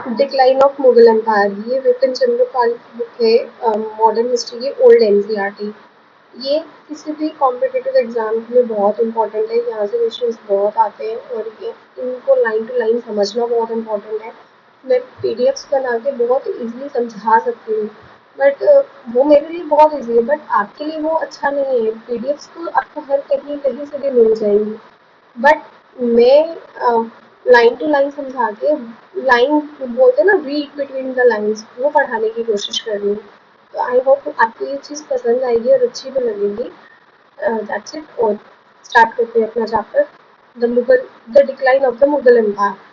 Decline of Mughal empire, ये विपिन चंद्र पाल की book है, मॉडर्न हिस्ट्री की ओल्ड एनसीईआरटी। ये किसी भी कॉम्पिटिटिव एग्जाम के लिए बहुत इंपॉर्टेंट है, यहाँ से क्वेश्चंस बहुत आते हैं और ये इनको लाइन टू लाइन समझना बहुत इंपॉर्टेंट है। मैं पीडीएफ्स बना के बहुत इजीली समझा सकती हूँ, बट वो मेरे लिए बहुत इजी है, बट आपके लिए वो अच्छा नहीं है। पीडीएफ्स तो आपको हर कहीं कहीं से भी मिल जाएंगी, बट मैं लाइन टू लाइन समझा के, लाइन बोलते हैं ना, रीड बिटवीन द लाइन्स, वो पढ़ाने की कोशिश कर रही हूँ। तो आई होप आपको ये चीज़ पसंद आएगी और अच्छी भी लगेगी। दैट्स इट, और स्टार्ट करते हैं अपना chapter, the decline of the Mughal empire.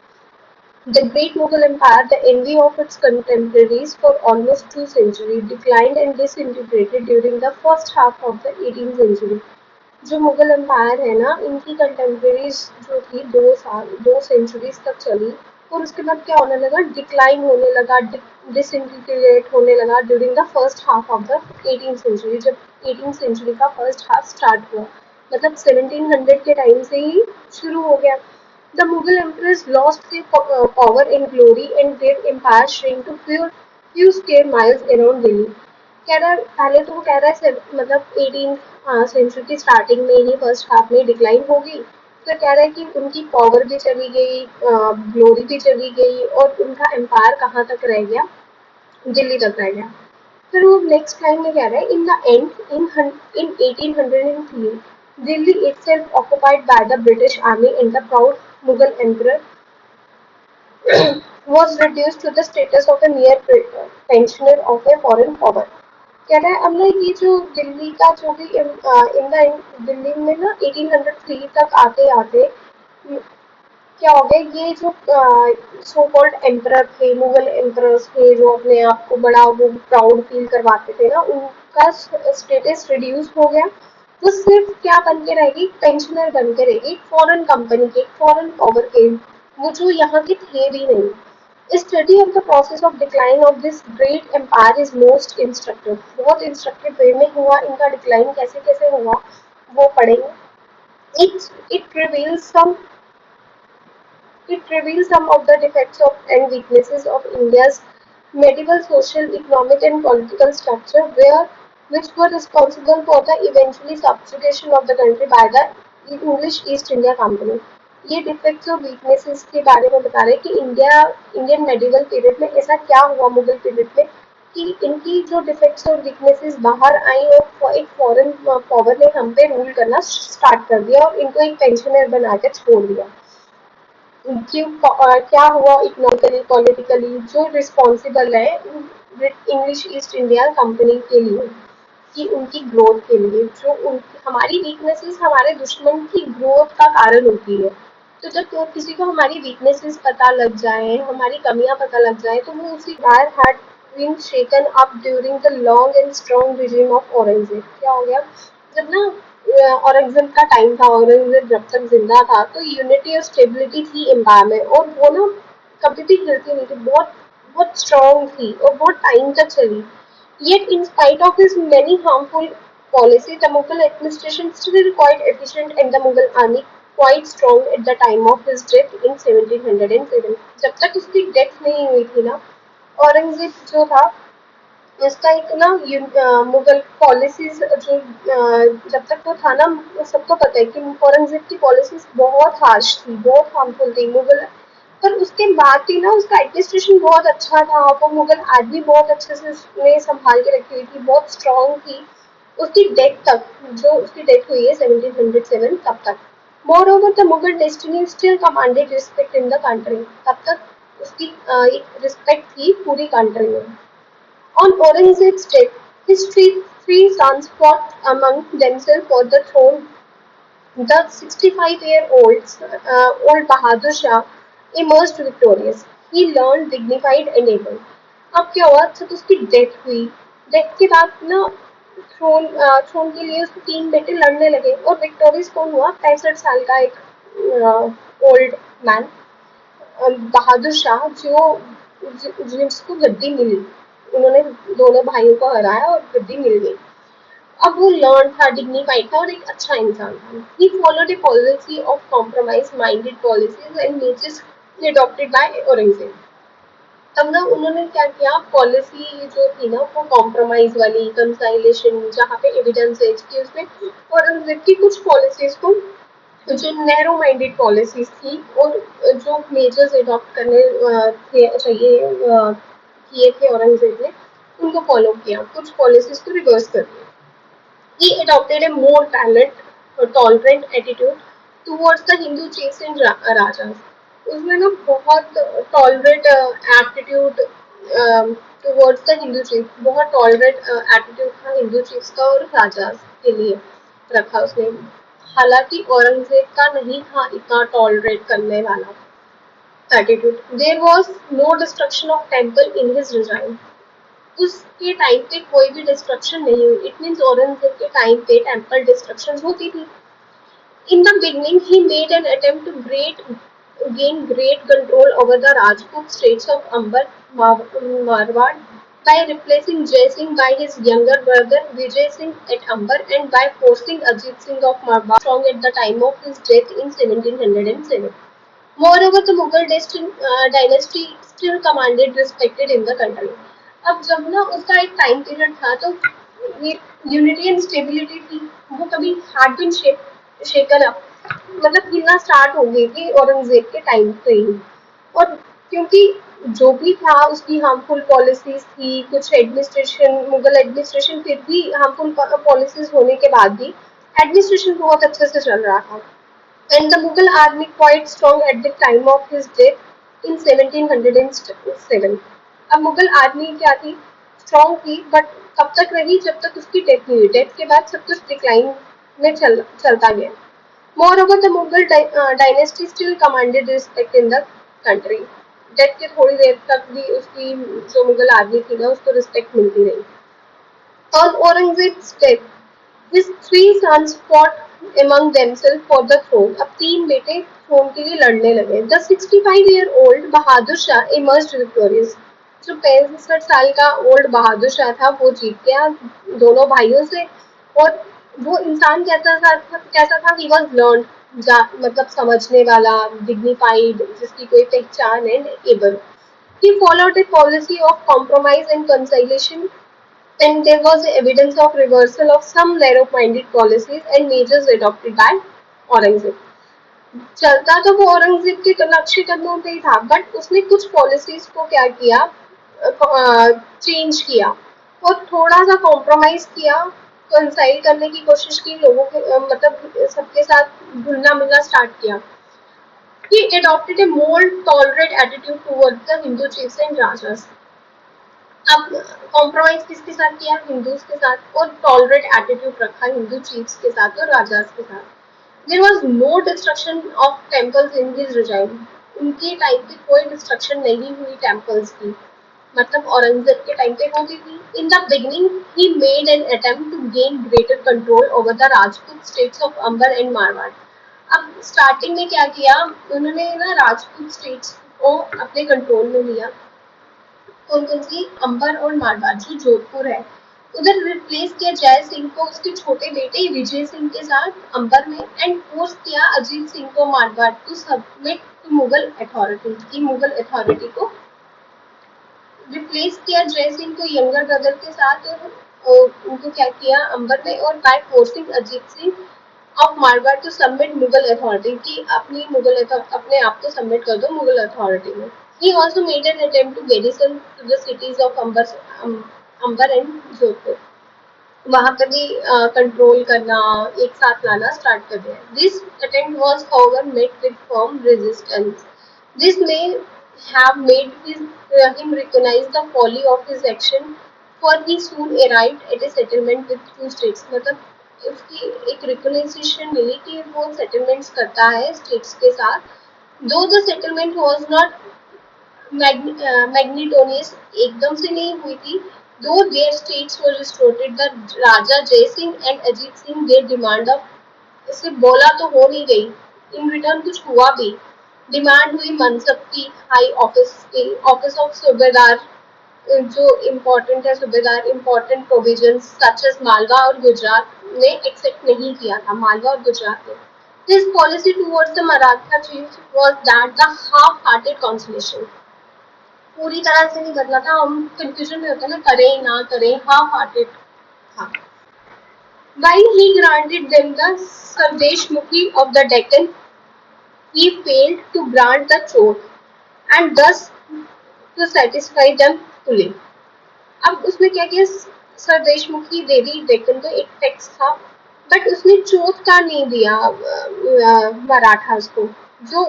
The great Mughal Empire, the envy of its contemporaries for almost two centuries, declined and disintegrated during the first half of the 18th century. जो Mughal empire है ना, इनकी contemporaries जो थी 2 साल 2 centuries तक चली, और उसके बाद क्या होने लगा, डिक्लाइन होने लगा, डिसइंटीग्रेट होने लगा during the first half of the 18th century. जब 18th सेंचुरी का फर्स्ट हाफ स्टार्ट हुआ, मतलब 1700 के टाइम से ही शुरू हो गया। The Mughal emperors lost their power and glory, and their empire shrank to few square miles around Delhi. कह रहा है, पहले तो वो कह रहा है मतलब 18th सेंचुरी की स्टार्टिंग में ही फर्स्ट हाफ में डिक्लाइन होगी। फिर कह रहा है कि उनकी पावर भी चली गई, ग्लोरी भी चली गई, और उनका एम्पायर कहाँ तक रह गया, दिल्ली तक रह गया। फिर वो नेक्स्ट लाइन में कह रहा है, in the and in 1803 Delhi itself occupied by the British army and the proud Mughal emperor was reduced to the status of a mere pensioner of a foreign power. कह रहा है, अब ना ये जो दिल्ली का जो भी इन द दिल्ली में ना 1803 तक आते आते क्या हो गया, ये जो सो कॉल्ड एम्परर थे, मुगल एम्परर्स थे, जो अपने आप को बड़ा वो प्राउड फील करवाते थे ना, उनका स्टेटस रिड्यूस हो गया। वो सिर्फ क्या बन के रहेगी, पेंशनर बन के रहेगी, फॉरेन कंपनी के, फॉरेन पावर के, वो जो यहाँ के थे भी नहीं। Study of the process of decline of this great empire is most instructive, बहुत इंस्ट्रक्टिव वे में हुआ इनका डिक्लाइन, कैसे कैसे हुआ वो पढ़ेंगे। It reveals some It reveals some of the defects of and weaknesses of India's medieval social, economic and political structure, which were responsible for the eventually subjugation of the country by the English East India Company. ये defects और weaknesses के बारे में बता रहे हैं कि Indian medieval period में ऐसा क्या हुआ, मुगल पीरियड में, कि इनकी जो डिफेक्ट्स और वीकनेसेस बाहर आई और एक फॉरेन पावर ने हम पे रूल करना स्टार्ट कर दिया और इनको एक पेंशनर बना के छोड़ दिया। क्या हुआ इकोनॉमिकली, पॉलिटिकली, जो रिस्पॉन्सिबल है इंग्लिश ईस्ट इंडिया कंपनी के लिए, कि उनकी ग्रोथ के लिए, जो हमारी वीकनेसेस हमारे दुश्मन की ग्रोथ का कारण होती है। तो जब तो किसी को हमारी वीकनेसेस पता लग जाए, हमारी कमियां पता लग जाए, तो वो उसी बार had been shaken up during the long and strong regime of Aurangzeb. क्या हो गया, जब ना औरंगजेब का टाइम था, औरंगजेब जब तक जिंदा था, तो यूनिटी और स्टेबिलिटी थी एम्पायर में, और वो ना कभी भी गिरती नहीं थी, बहुत बहुत स्ट्रॉन्ग थी और बहुत टाइम तक चली। Yet, in spite of his many harmful policies, the Mughal administration still quite efficient and the Mughal army quite strong at the time of his death in 1707. जब तक उसकी डेथ नहीं हुई थी ना, औरंगजेब जो था, इसका एक ना मुगल पॉलिसीज जो जब तक वो था ना, सबको पता है कि औरंगजेब की पॉलिसीज बहुत हार्श थी, बहुत हार्मफुल थी मुगल। पर उसके बाद भी ना उसका एडमिनिस्ट्रेशन बहुत अच्छा था, वो मुगल आर्मी बहुत अच्छे से उसने संभाल के रखी हुई थी, बहुत स्ट्रॉन्ग थी उसकी डेथ तक, जो उसकी डेथ हुई है 1707 तब तक। More over the Mughal destiny still commanded respect in the country, तब तक उसकी एक रिस्पेक्ट थी पूरी कंट्री में। On Aurangzeb's death, his three sons fought among themselves for the throne. The 65-year-old old Bahadur Shah emerged victorious. He learned, dignified and able. अब क्या हुआ, जब उसकी डेथ हुई, डेथ के बाद ना थ्रोन के लिए उसके 3 बेटे लड़ने लगे, और विक्टोरियस कौन हुआ, 65 साल का एक ओल्ड मैन, बहादुर शाह, जिसको गद्दी मिली। उन्होंने दोनों भाइयों को हराया और गद्दी मिल गई। अब वो लर्न था, डिग्निफाइड था और एक अच्छा इंसान था। He followed A policy of compromise minded policies and niches adopted by Aurangzeb. तब ना उन्होंने क्या किया, पॉलिसी जो थी ना वो कॉम्प्रोमाइज वाली, कंसाइलेशन, जहाँ पे एविडेंस है कि उसमें औरंगजेब की कुछ पॉलिसीज को, जो नैरो माइंडेड पॉलिसीज थी और जो मेजर्स अडॉप्ट करने थे चाहिए किए थे औरंगजेब ने, उनको फॉलो किया, कुछ पॉलिसीज को रिवर्स कर दिया. He adopted a more talent or tolerant attitude towards the Hindu chiefs and rajas. उसमें ना बहुत tolerate attitude towards the Hindu chief, बहुत टॉलरेट एटीट्यूड था हिंदू चिफ्स का और राजा के लिए रखा उसने. हालांकि औरंगजेब का नहीं था इतना टॉलरेट करने वाला attitude. There was no destruction of temple in his regime. उसके टाइम पे कोई भी डिस्ट्रक्शन नहीं हुई. इट मीन्स औरंगजेब के टाइम पे टेम्पल डिस्ट्रक्शन होती थी. In the beginning he made an attempt to gain great control over the Rajput states of Amber, Marwad by replacing Jai Singh by his younger brother Vijay Singh at Amber and by forcing Ajit Singh of Marwad strong at the time of his death in 1707. Moreover, the Mughal dynasty still commanded respected in the country. अब जब ना उसका एक time period था तो unity and stability थी, वो कभी हैड बीन शेकन अप, मतलब हिलना स्टार्ट हो गई थी औरंगजेब के टाइम से ही. और क्योंकि जो भी था उसकी हार्मफुल पॉलिसीज थी, कुछ एडमिनिस्ट्रेशन, मुगल एडमिनिस्ट्रेशन फिर भी हार्मफुल पॉलिसीज होने के बाद भी एडमिनिस्ट्रेशन बहुत अच्छे से चल रहा था. And the Mughal army quite strong at the time of his death in 1707. अब मुगल आर्मी क्या थी, स्ट्रॉन्ग थी, बट कब तक रही, जब तक उसकी डेथ नहीं हुई. डेथ के बाद सब कुछ डिक्लाइन में चलता गया. Moreover, the Mughal dynasty still commanded respect in the country. Death के थोड़ी देर तक भी उसकी जो मुगल आर्मी थी ना उसको रिस्पेक्ट मिलती रही. On Aurangzeb's death, his three sons fought among themselves for the throne. अब तीन बेटे थ्रोन के लिए लड़ने लगे. The 65-year-old Bahadur Shah emerged victorious. जो 65 साल का ओल्ड बहादुर शाह था वो जीत गया दोनों भाइयों से. और वो इंसान कैसा था, he was learned, मतलब समझने वाला, dignified, जिसकी कोई पहचान and able. He followed a policy of compromise and conciliation, and there was evidence of reversal of some narrow-minded policies and measures adopted by Aurangzeb. चलता तो वो औरंगजेब के नक्शे कदमों पे ही था, बट उसने कुछ पॉलिसीज को क्या किया, चेंज किया और थोड़ा सा कॉम्प्रोमाइज किया, कंसाइल करने की कोशिश की, लोगों के मतलब सबके साथ घुलना मिलना स्टार्ट किया. He adopted a more tolerant attitude towards the Hindu chiefs and rajas. अब कॉम्प्रोमाइज किसके साथ किया, हिंदूज के साथ, और टॉलरेट एटीट्यूड रखा हिंदू चीफ्स के साथ और राजास के साथ. There was no destruction of temples in his regime. उनके टाइम पे कोई डिस्ट्रक्शन नहीं हुई टेम्पल्स की, मतलब औरंगजेब के टाइम पे होती थी. In the beginning he made an attempt to gain greater control over the Rajput states of Amber and Marwar. अब स्टार्टिंग में क्या किया उन्होंने ना, राजपूत स्टेट्स को अपने कंट्रोल में लिया. कौन कौन सी, अंबर और मारवाड़, जो जोधपुर है, उधर रिप्लेस किया जय सिंह को उसके छोटे बेटे विजय सिंह के साथ अंबर में, एंड फोर्स किया अजीत सिंह को Marwar to submit to Mughal authority, की मुगल अथॉरिटी को रिप्लेस किया जय सिंह को यंगर ब्रदर के साथ, और उनको क्या किया अंबर में, और by forcing Ajit Singh of Marwar to submit Mughal authority, की अपनी अपने आप को सबमिट कर दो मुगल अथॉरिटी में. He also made an attempt to garrison to the cities of Amber and Jodhpur. वहाँ पर भी कंट्रोल करना, एक साथ लाना स्टार्ट कर दिया. This attempt was however met with firm resistance. This may have made him recognize the folly of his action, for he soon arrived at a settlement with two states. मतलब उसकी एक recognition मिली कि वो settlements करता है states के साथ. Though the settlement was not मैग्नीटोनियस, एकदम से नहीं हुई थी. दो देयर स्टेट्स वर रिस्टोर्टेड, द राजा जय Singh and Ajit Singh their demand of, इससे बोला तो हो नहीं गई, इन रिटर्न कुछ हुआ भी. डिमांड हुई मनसब की, हाई ऑफिस की, ऑफिस ऑफ सूबेदार, जो इम्पोर्टेंट है subedar, important provinces such as Malwa और गुजरात ने एक्सेप्ट नहीं किया था, मालवा और गुजरात ने. His policy towards the Maratha chiefs was that the half-hearted conciliation. पूरी तरह से नहीं बदला था, हम कंफ्यूजन में होते हैं ना, करें ना करें, हाफ हार्टेड था। While he granted them the Sardeshmukhi of the Deccan, he failed to grant the Chot and thus to satisfy them fully. अब उसने क्या किया, सरदेशमुखी दे दी डेक्कन को, एक टैक्स था, बट उसने चोट का नहीं दिया मराठास को, जो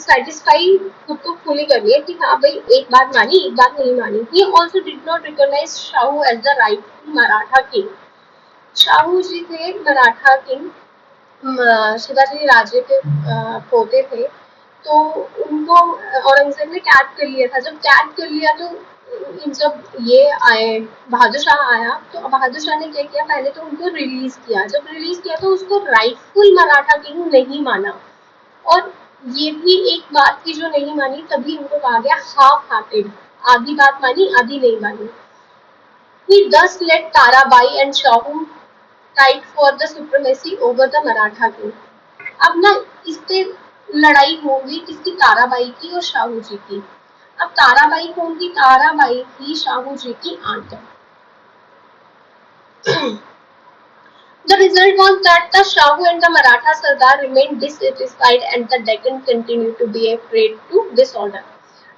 सेटिस्फाई खुद को फुली कर लिया कि हाँ भाई एक बात मानी एक बात नहीं मानी। He also did not recognize Shahu as the rightful Maratha king. Shahu ji थे मराठा किंग, शिवाजी राजे के पोते थे, तो उनको औरंगजेब ने कैद कर लिया था। जब कैद कर लिया तो जब ये आए, बहादुर शाह आया, तो बहादुर शाह ने क्या किया, पहले तो उनको रिलीज किया। जब रिलीज किया तो उसको राइटफुल मराठा किंग नहीं माना, और ये भी एक बात की जो नहीं मानी, तभी उनको कहा गया हाफ हार्टेड, आधी बात मानी आधी नहीं मानी। He thus let Tarabai and Shahu fight for the supremacy over the Maratha king. अब ना इस पे लड़ाई होगी किसकी, ताराबाई की और शाहू जी की। अब ताराबाई कौन थी, ताराबाई थी शाहू जी की aunt. The result was that the Shahu and the Maratha Sardar remained dissatisfied and the Deccan continued to be a prey to disorder.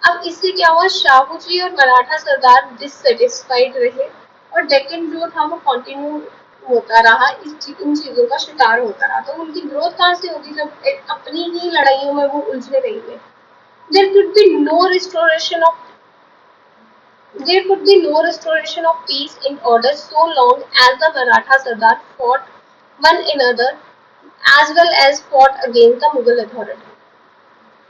अब इससे क्या हुआ, शाहू जी और मराठा सरदार डिससेटिस्फाइड रहे और डेक्कन जो था वो कंटिन्यू होता रहा, इन चीजों का शिकार होता रहा। तो उनकी ग्रोथ कहाँ से होगी जब अपनी ही लड़ाइयों में वो उलझे रहेंगे। There could be no restoration of There could be no restoration of peace in order so long as the Maratha Sardar fought one another as well as fought against the Mughal authority.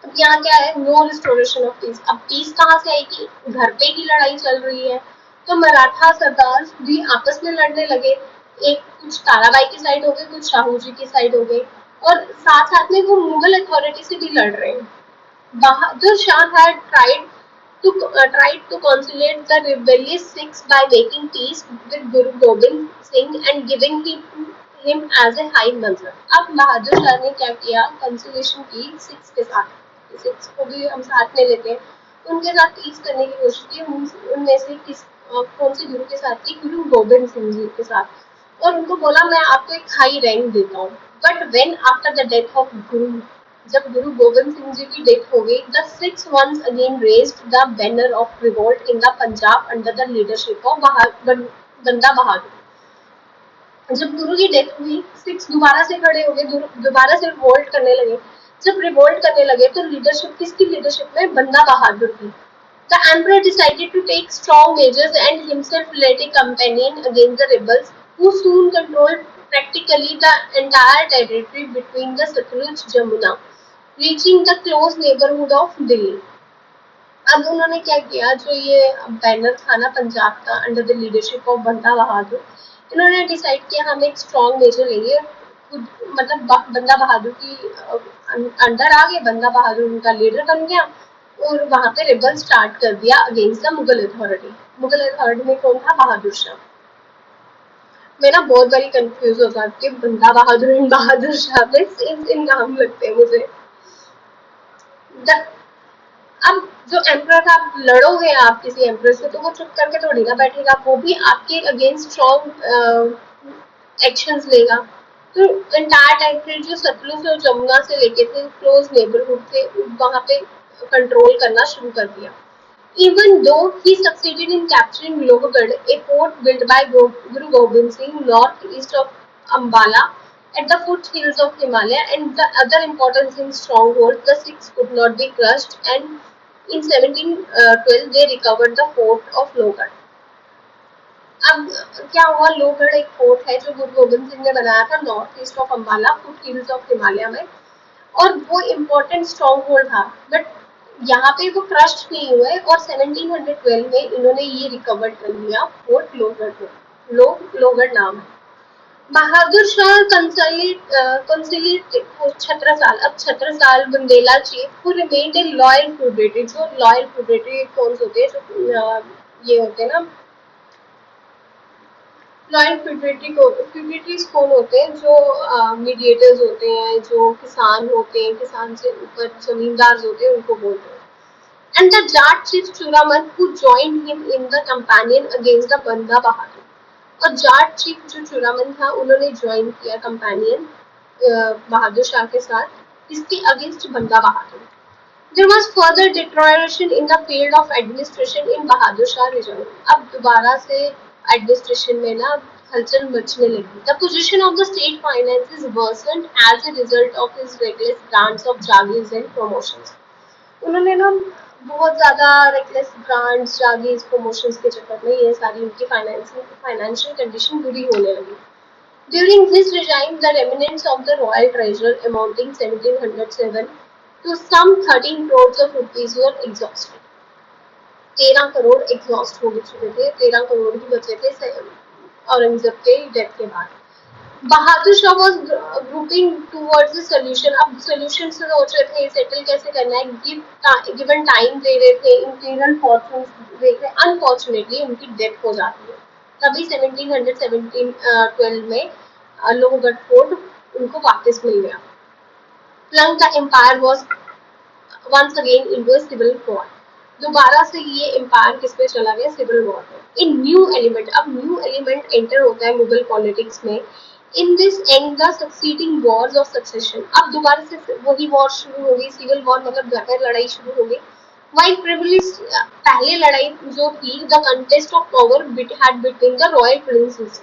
अब यहाँ क्या है, no restoration of peace. अब piece कहाँ से आएगी, घर पे की लड़ाई चल रही है, तो मराठा सरदार भी आपस में लड़ने लगे, एक कुछ ताराबाई की साइड हो गए, कुछ शाहू जी की साइड हो गए, और साथ साथ में वो मुगल अथॉरिटी से भी लड़ रहे हैं। Bahadur Shah had tried to conciliate the rebellious Sikhs by making peace with Guru Gobind Singh and giving him as a high manzil. अब बहादुर शाह ने क्या किया, कंसिलेशन की सिक्स के साथ, सिक्स को भी हम साथ में लेते हैं, उनके साथ पीस करने की कोशिश की। उनमें से कौन से गुरु के साथ की, गुरु गोबिंद सिंह जी के साथ, और उनको बोला मैं आपको एक हाई रैंक देता हूँ। But when after the death of गुरु, जब गुरु गोबिंद सिंह जी की डेथ हो गई, the Sikhs once again raised the banner of revolt in the Punjab under the leadership of Banda Bahadur. जब गुरु की डेथ हुई, सिक्स दोबारा से खड़े हो गए, दोबारा से रिवोल्ट करने लगे। जब रिवोल्ट करने लगे तो लीडरशिप किसकी लीडरशिप में, बंदा बहादुर की। The emperor decided to take strong measures and himself led a campaign against the rebels, who soon controlled practically the entire territory between the Satluj Jamuna, reaching the close neighborhood of Delhi. अब उन्होंने क्या किया, जो ये banner था ना पंजाब का under the leadership of Banda बहादुर, इन्होंने डिसाइड किया हम एक स्ट्रॉन्ग मेजर लेंगे, मतलब बंदा बहादुर की अंडर आ गए, बंदा बहादुर उनका लीडर बन गया, और वहां पे रिबल स्टार्ट कर दिया against the Mughal authority. Mughal authority में कौन था, बहादुर शाह। मैं ना बहुत बारी कंफ्यूज हो जाती हूँ, बंदा बहादुर एंड बहादुर शाह में सेम सेम नाम लगते हैं मुझे। अब जो एम्परर था, आप लड़ोगे आप किसी एम्परर से तो वो चुप करके थोड़ी ना बैठेगा, वो भी आपके अगेंस्ट स्ट्रॉन्ग एक्शंस लेगा। तो एंटायर टेरिटरी जो सतलुज और जमुना से लेके थे, क्लोज नेबरहुड थे, वहां पे कंट्रोल करना शुरू कर दिया। Even though he succeeded in capturing Lohgarh, a fort built by Guru Gobind Singh northeast of Ambala at the foothills of Himalaya and the other important Singh strongholds, the Sikhs could not be crushed, and in 1712 they recovered the fort of Lohgarh. अब क्या हुआ, लोहगढ़ एक fort है जो गुरु गोबिंद सिंह ने बनाया था north east of Ambala, foot hills of Himalaya में, और वो इम्पोर्टेंट स्ट्रॉन्ग होल्ड था। बट यहाँ पे वो क्रश नहीं हुए, और 1712 में इन्होंने ये रिकवर कर लिया फोर्ट लोहगढ़ को। लोहगढ़ नाम है। बहादुर शाह कंसिलियट छत्रसाल, अब Chhatrasal Bundela chief who remained A loyal feudatory, जो लॉयल फ्यूडेटरी कौन होते हैं, जो ये होते हैं ना लॉयल फ्यूडेटरीज कौन होते हैं, जो मीडिएटर्स होते हैं, जो किसान होते हैं, किसान से ऊपर जमींदार होते हैं, उनको बोलते हैं। and the Jat chief Churaman who joined him in the campaign against the Banda Bahadur. और जाट चीफ जो चुरामन था उन्होंने ज्वाइन किया कंपेनियन बहादुर शाह के साथ इसके अगेंस्ट बंदा बहादुर. There was further deterioration in the field of administration in Bahadur Shah regime. अब दोबारा से एडमिनिस्ट्रेशन में ना हलचल मचने लगी. The position of the state finances worsened as a result of his reckless grants of jagirs and promotions. उन्होंने ना बहुत ज़्यादा रेकलेस ग्रांट्स जागीर्स प्रमोशंस के चक्कर में ये सारी उनकी फाइनेंशियल कंडीशन बुरी होने लगी. During his regime, the remnants of the royal treasure amounting 1707 to some 13 crores of rupees were exhausted. 13 crore exhaust हो चुके थे, 13 करोड़ ही बचे थे औरंगजेब के डेथ के बाद. Bahadur Shah was grouping towards the solution. अब solution से सोच रहे थे सेटल कैसे करना है, given time दे रहे थे, imperial fortunes देख रहे. अनफॉर्चुनेटली उनकी डेथ हो जाती है. तभी 1712 में लोहगढ़ फोर्ट उनको वापस मिल गया. Plunged the empire was once again into a civil war. दोबारा से ये एम्पायर किस पे चला गया, सिविल वॉर में. इन न्यू एलिमेंट, अब न्यू एलिमेंट एंटर होता है मुगल पॉलिटिक्स में. In this and the succeeding Wars of succession. अब दोबारा से वही वॉर शुरू हो गई, सिविल वॉर मतलब घर लड़ाई शुरू हो गई. वाइल प्रिविलेज पहले लड़ाई जो थी, the contest of power had between the royal princess.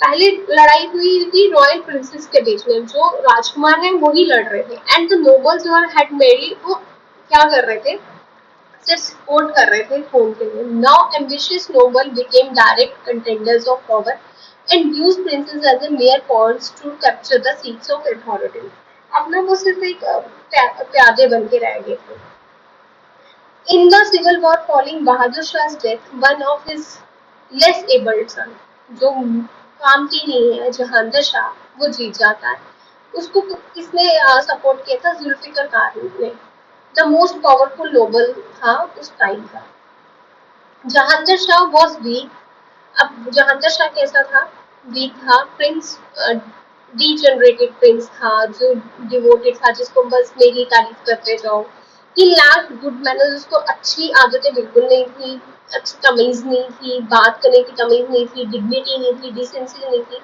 पहले लड़ाई हुई थी रॉयल प्रिंसेस के बीच में, जो राजकुमार हैं वही लड़ रहे थे. And the nobles had merely, वो क्या कर रहे थे, सिर्फ सपोर्ट कर रहे थे थ्रोन के लिए. Now ambitious noble became direct contenders of power and used princes as a mere pawns to capture the seats of authority. अपना वो सिर्फ एक प्यादे बन के रह गए थे. In the civil war following Bahadur Shah's death, one of his less able son, जो काम की नहीं है, जहांगीर शाह, वो जीत जाता है. उसको किसने सपोर्ट किया था, जुल्फिकार खान ने. द मोस्ट पावरफुल नोबल था उस टाइम का. Jahangir Shah was weak. अब जहांगीर शाह कैसा था, वीक था. प्रिंस डीजनरेटेड प्रिंस था, जो डिवोटेड था, जिसको बस मेरी तारीफ करते जाओ. ही लैक्ड गुड मैनर्स. उसको अच्छी आदतें बिल्कुल नहीं थी, अच्छी तमीज नहीं थी, बात करने की तमीज नहीं थी, डिग्निटी नहीं थी, डिसेंसी नहीं थी.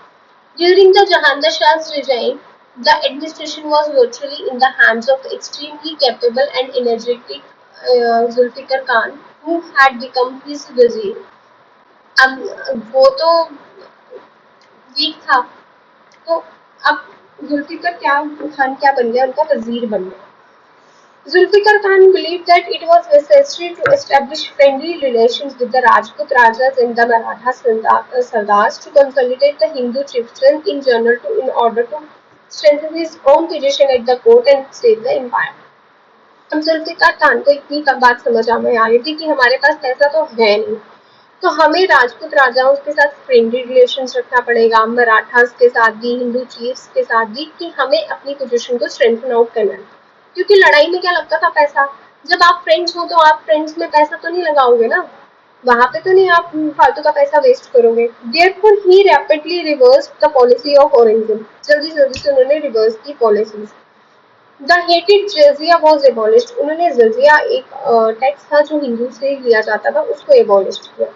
During the Jahangir Shah's regime, the administration was virtually in the hands of the extremely capable and energetic Zulfikar Khan, who had become his vizier. अब वो तो वीक था, तो अब जुल्फिकार खान क्या बन गया, उनका वजीर बन गया. Zulfikar Khan believed that it was necessary to establish friendly relations with the Rajput Rajas and the Maratha Sardars to consolidate the Hindu chieftains in general in order to strengthen his own position at the court and save the empire. अब जुल्फिकार खान को इतनी कम बात समझ में आ रही थी कि हमारे पास पैसा तो है नहीं, तो हमें राजपूत राजाओं के साथ फ्रेंडली रिलेशंस रखना पड़ेगा, मराठास के साथ भी, हिंदू चीफ्स के साथ भी, कि हमें अपनी पोजीशन को स्ट्रेंथन आउट करना है. क्योंकि लड़ाई में क्या लगता था, पैसा. जब आप फ्रेंड्स हो तो आप फ्रेंड्स में पैसा तो नहीं लगाओगे ना, वहां पे तो नहीं आप फालतू का पैसा वेस्ट करोगे. Therefore he rapidly reversed the policy of Aurangzeb. जल्दी जल्दी से उन्होंने रिवर्स की policies. The hated जजिया was abolished. उन्होंने जजिया एक टैक्स था जो हिंदू से लिया जाता था, उसको एबॉलिश किया.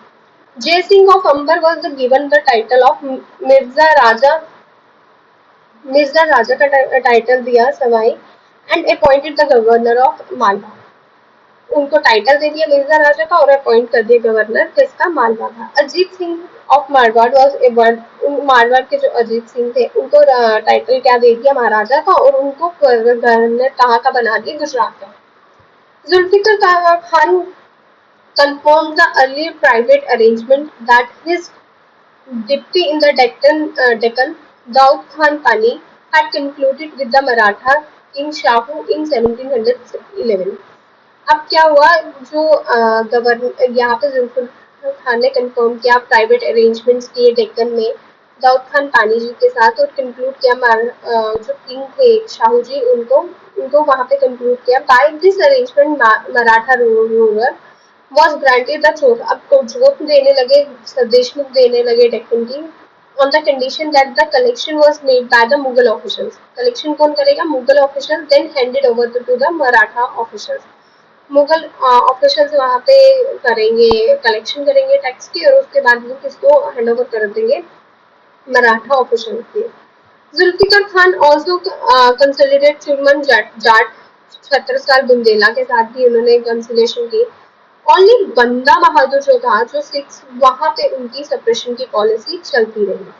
Jai Singh of Amber was given the title of Mirza Raja. Mirza Raja का टाइटल दिया Sawai and appointed the governor of Malwa. उनको टाइटल दे दिया मिर्जा राजा का और अपॉइंट कर दिया गवर्नर किसका, मालवा का. Ajit Singh of Marwar was a Marwar के जो अजीत सिंह थे उनको टाइटल क्या दे दिया, महाराजा का, और उनको गवर्नर कहाँ का बना दिया, गुजरात का. Zulfikar Khan confirmed the earlier private arrangement that his deputy in the Deccan, Daud Khan Pani, had concluded with the Maratha king Shahu in 1711. अब क्या हुआ, जो गवर्नर यहाँ पे जुल्फिकार खान ने कंफर्म किया, प्राइवेट अरेंजमेंट्स किए डेक्कन में दाऊद खान पानी जी के साथ, और कंक्लूड किया जो किंग थे शाहू जी, उनको वहाँ पे कंक्लूड किया. By this arrangement Maratha ruler was granted the throne. अब तो जोत देने लगे, देशमुख देने लगे डेक्कन की, on the condition that the collection was made by the Mughal officials. Collection कौन करेगा, Mughal officials, then handed over to the Maratha officials. Mughal officials वहाँ पे करेंगे, कलेक्शन करेंगे टैक्स की, और उसके बाद वो किसको हैंड ओवर कर देंगे, मराठा ऑफिशियल्स की। जुल्फिकार खान ऑल्सो कंसोलिडेट चुरमन जाट छत्रसाल बुंदेला के साथ भी उन्होंने कंसोलिडेशन की। ओनली बंदा बहादुर जो था, जो सिक्स, वहां पे उनकी सप्रेशन की पॉलिसी चलती रही।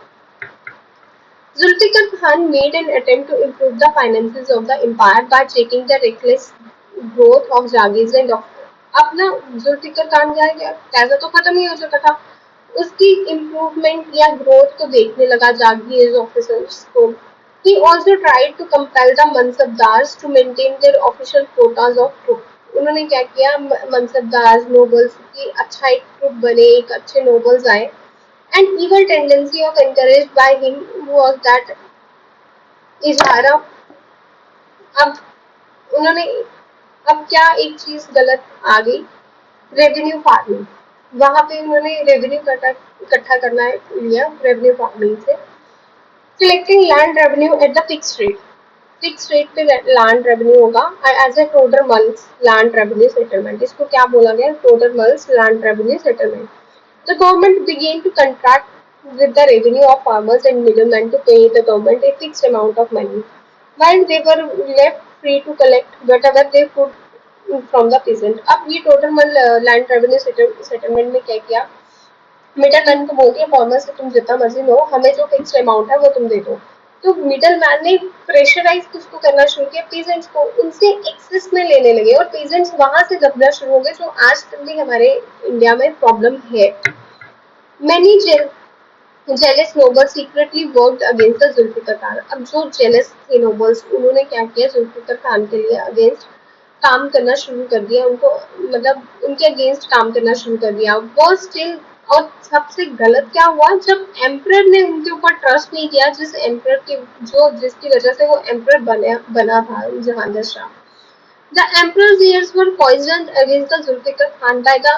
Zulfikar Khan made an attempt to improve the finances of the empire by checking the reckless growth of Jagirs and doctors. अब ना जुल्फिकार खान का पैसा तो खत्म ही हो चुका था, उसकी इम्प्रूवमेंट या ग्रोथ को देखने लगा जागीर ऑफिसर्स को। He also tried to compel the mansabdars to maintain their official quotas of troops. उन्होंने क्या किया, मनसबदार नोबल्स की अच्छा एक ट्रुप बने, एक अच्छे नोबल्स आए। An evil tendency of encouraged by him was that इजारा। अब उन्होंने, अब क्या एक चीज गलत आ गई, रेवेन्यू फार्मिंग। वहां पे उन्होंने रेवेन्यू इकट्ठा करना लिया रेवेन्यू फार्मिंग से। Collecting land revenue at the fix rate पे लैंड रेवेन्यू होगा as a Todar Mal's land revenue settlement. इसको क्या बोला गया, Todar Mal's land revenue settlement. The government began to contract with the revenue of farmers and middlemen to pay the government a fixed amount of money, while they were left free to collect whatever they could from the peasant. अब ये total land revenue settlement में क्या किया, middle man को बोल दिया farmer से तुम जितना मर्जी लो, हमें जो फिक्स अमाउंट है वो तुम दे दो। तो मिडल मैन ने प्रेशराइज किसको करना शुरू किया, पीजेंट्स को, उनसे एक्सेस में लेने लगे, और पीजेंट्स वहां से दबना शुरू हो गए, जो आज तक भी हमारे इंडिया में प्रॉब्लम है। Many jealous nobles secretly worked against the Zulfikar Khan. अब जो जेलस थे नोबल्स, उन्होंने क्या किया, जुल्फिकार खान के लिए अगेंस्ट काम करना शुरू कर दिया, उनको मतलब उनके अगेंस्ट काम करना शुरू कर दिया। वो स्टिल, और सबसे गलत क्या हुआ, जब एम्परर ने उनके ऊपर ट्रस्ट नहीं किया, जिस एम्परर की, जो जिसकी वजह से वो एम्परर बना था, Jahangir Shah. The emperor's ears were poisoned against the Zulfikar Khan by the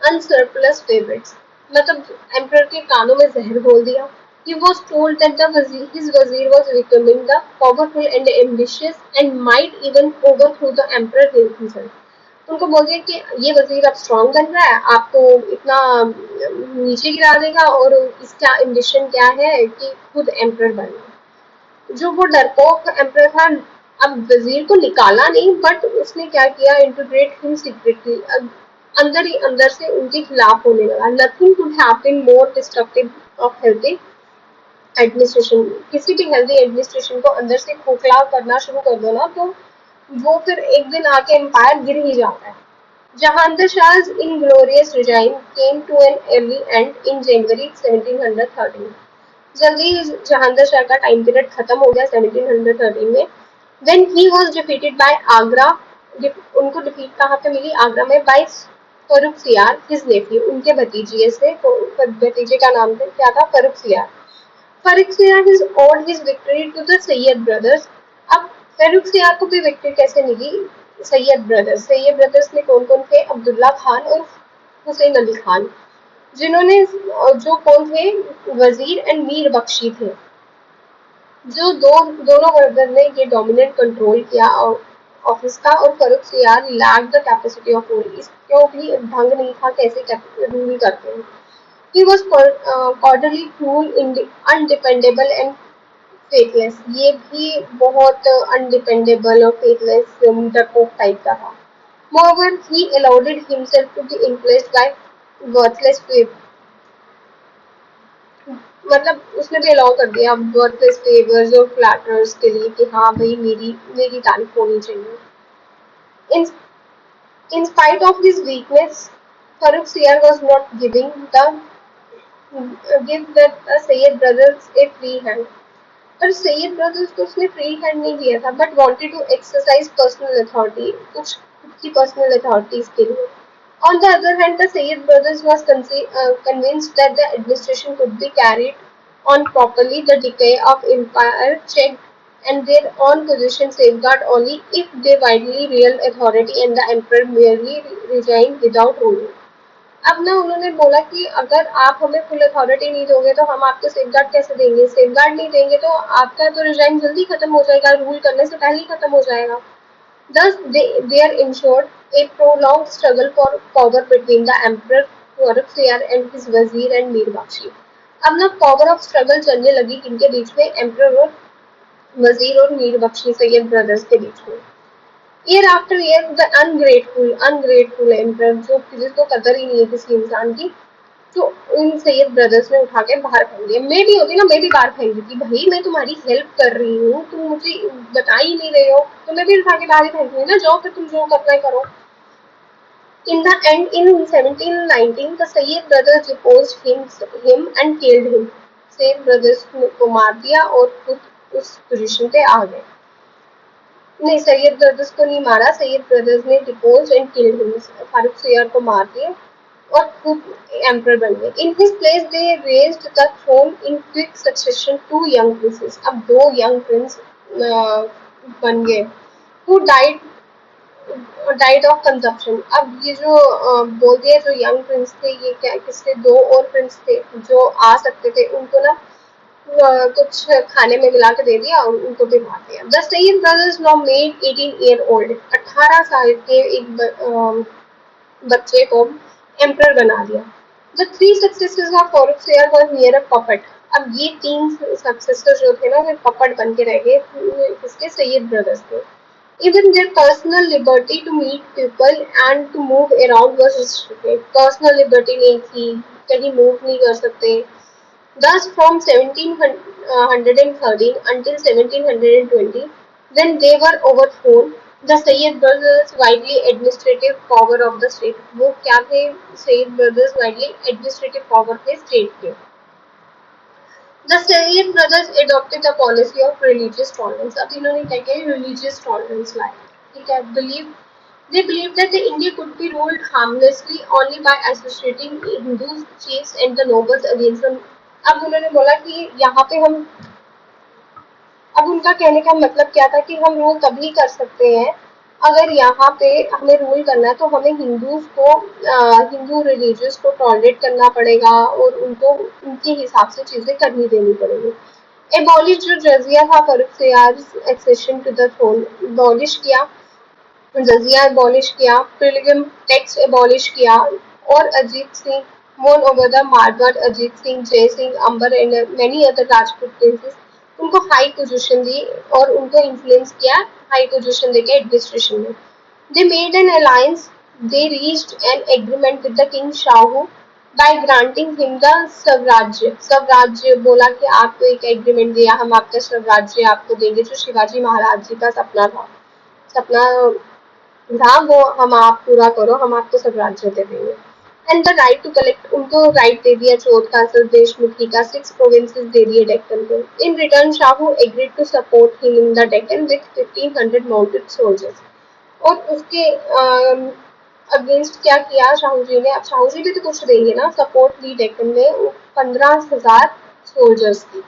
unsurplus favorites. मतलब emperor के कानों में जहर घोल दिया। He was told that his wazir was becoming the powerful and ambitious and might even overthrow the emperor himself. उनको बोल दिया कि ये वजीर अब स्ट्रॉन्ग बन रहा है, आपको इतना नीचे गिरा देगा, और इसका एम्बिशन क्या है कि खुद एम्परर बनना। जो वो डरपोक एम्परर था, अब वजीर को निकाला नहीं, बट उसने क्या किया, इंटीग्रेट हिम सीक्रेटली, अंदर ही अंदर से उनके खिलाफ होने लगा। Nothing could have been more destructive of healthy administration. किसी भी हेल्दी एडमिनिस्ट्रेशन को अंदर से खोखला करना शुरू कर दो ना, तो वो फिर एक दिन आके एम्पायर गिर ही जाता है। Jahandar Shah's inglorious regime came to an early end in January 1713। जल्दी जहांगीर शाह का टाइम पीरियड खत्म हो गया 1713 में। When he was defeated by Agra, उनको डिफीट कहाँ पे मिली, आगरा में, बाय फर्रुखसियार हिज नेफ्यू, उनके भतीजे से, भतीजे का नाम क्या था, Farrukhsiyar. Farrukhsiyar has owed his victory to the Syed brothers. अब फर्रुखसियार को भी विक्ट्री कैसे मिली, सैयद ब्रदर्स। सैयद ब्रदर्स में कौन कौन थे, अब्दुल्ला खान और हुसैन अली खान, जिन्होंने, जो कौन थे, वजीर एंड मीर बख्शी थे। जो दोनों ब्रदर ने ये डोमिनेंट कंट्रोल किया ऑफिस का, और Farrukhsiyar lacked the capacity of rule, इसको भी ढंग नहीं था कैसे रूल करते हैं। He was cordially cruel, undependable and faithless। ये भी बहुत अनडिपेंडेबल और फेथलेस डरपोक टाइप का था। Moreover, he allowed himself to be influenced by worthless मतलब उसने भी अलाउ कर दिया वर्थलेस फेवर्स और फ्लैटर्स के लिए, कि हाँ भाई मेरी मेरी तारीफ होनी चाहिए। In in spite of this weakness, Farrukhsiyar was not give the Syed brothers a free hand. पर सैयद ब्रदर्स को उसने फ्री हैंड नहीं दिया था, but wanted to exercise personal authority, कुछ खुद की पर्सनल अथॉरिटीज के लिए। On the other hand, the Sayyid brothers was convinced that the administration could be carried on properly, the decay of empire checked, and their own position safeguarded only if they widely real authority and the emperor merely resigned without ruling। अब ना उन्होंने बोला कि अगर आप हमें full authority नहीं दोगे तो हम आपको सेफगार्ड कैसे देंगे, सेफगार्ड नहीं देंगे तो आपका तो रिजाइन जल्दी खत्म हो जाएगा, रूल करने से पहले ही खत्म हो जाएगा। Thus, there ensured a prolonged struggle for power between the emperor Farrukhsiyar and his wazir and Mir Bakshi. अब ना पावर ऑफ स्ट्रगल चलने लगी किनके बीच में, एम्परर और वजीर और मीर बख्शी सैयद ब्रदर्स के बीच में. Year after year the ungrateful emperor, जो जिसको कदर ही नहीं है किसी इंसान की, तो इन सैयद ब्रदर्स ने उठा के बाहर फेंक दिया. मैं भी होती ना, मैं भी बाहर फेंक देती, भाई मैं तुम्हारी हेल्प कर रही हूँ, तुम मुझे बता ही नहीं रहे हो, तो मैं भी उठा के बाहर ही फेंक दूंगी ना, जाओ फिर तुम जो करना है करो. In the end, in 1719, the Sayyid brothers deposed him and killed him. Sayyid brothers को मार दिया और खुद उस पोजीशन पे आ गए. नहीं, सैयद ब्रदर्स को नहीं मारा, सैयद ब्रदर्स ने depose and killed him. Farrukh Sayyid को मार दिया और खुद एम्परर बन गए. In his place they raised the throne in quick succession to young princes. अब दो यंग प्रिंस बन गए. Who died of consumption. अब ये जो बोलते हैं जो यंग प्रिंस थे, ये क्या किससे, दो और प्रिंस थे जो आ सकते थे, उनको ना कुछ खाने में मिला के दे दिया और उनको भी मार दिया. The Syed brothers now made 18 year old. 18 साल के एक बच्चे को एम्परर बना दिया. The three successors of Farrukhsiyar were near a puppet. अब ये तीन सक्सेसर जो थे ना, वो पपट बन के रह गए, किसके, सैयद ब्रदर्स के. Even their personal liberty to meet people and to move around was restricted. Personal liberty नहीं थी, कहीं move नहीं कर सकते. Thus, from 1713 until 1720, when they were overthrown, the Sayyid brothers widely administrative power of the state. वो क्या थे, Sayyid brothers widely administrative power थे state के. The Sayyid brothers adopted the policy of religious tolerance. अब इन्होंने क्या किया, religious tolerance लाया. ठीक है, they believed that the India could be ruled harmlessly only by associating Hindu chiefs and the nobles against them. अब उन्होंने बोला कि यहाँ पे हम, अब उनका कहने का मतलब क्या था कि हम रूल तभी कर सकते हैं अगर यहाँ पे हमें रूल करना है तो हमें हिंदू रिलीजियस को टॉलरेट करना पड़ेगा और उनको उनके हिसाब से चीजें करनी देनी पड़ेगी. एबॉलिश जो जजिया था Farrukhsiyar accession to the throne, abolish किया, जजिया एबॉलिश किया, पिलग्रिम टैक्स एबॉलिश किया, और अजीत सिंह, मोन over the Marwar, Ajit Singh, Jai Singh, Amber and many other Rajput princes, उनको हाई पोजीशन दी और उनको इन्फ्लुएंस किया हाई पोजीशन देके एडमिनिस्ट्रेशन में. They made an alliance. They reached an agreement with the king Shahu by granting him the swarajya. Swarajya बोला कि आपको एक एग्रीमेंट दिया, हम आपका स्वराज्य आपको देंगे, जो शिवाजी महाराज जी का सपना था वो हम आप पूरा करो, हम आपको स्वराज्य दे देंगे. And the right to collect, उनको राइट दे दिया चौथ का, देशमुखी का, 6 प्रोविंसेस दे दिए डेक्कन को. In return Shahu agreed to support him in the Deccan with 1500 mounted soldiers. और उसके अगेंस्ट क्या किया शाहू जी ने, अब शाहू जी भी तो कुछ देंगे ना, सपोर्ट दी डेक्कन में 15,000 सोल्जर्स की.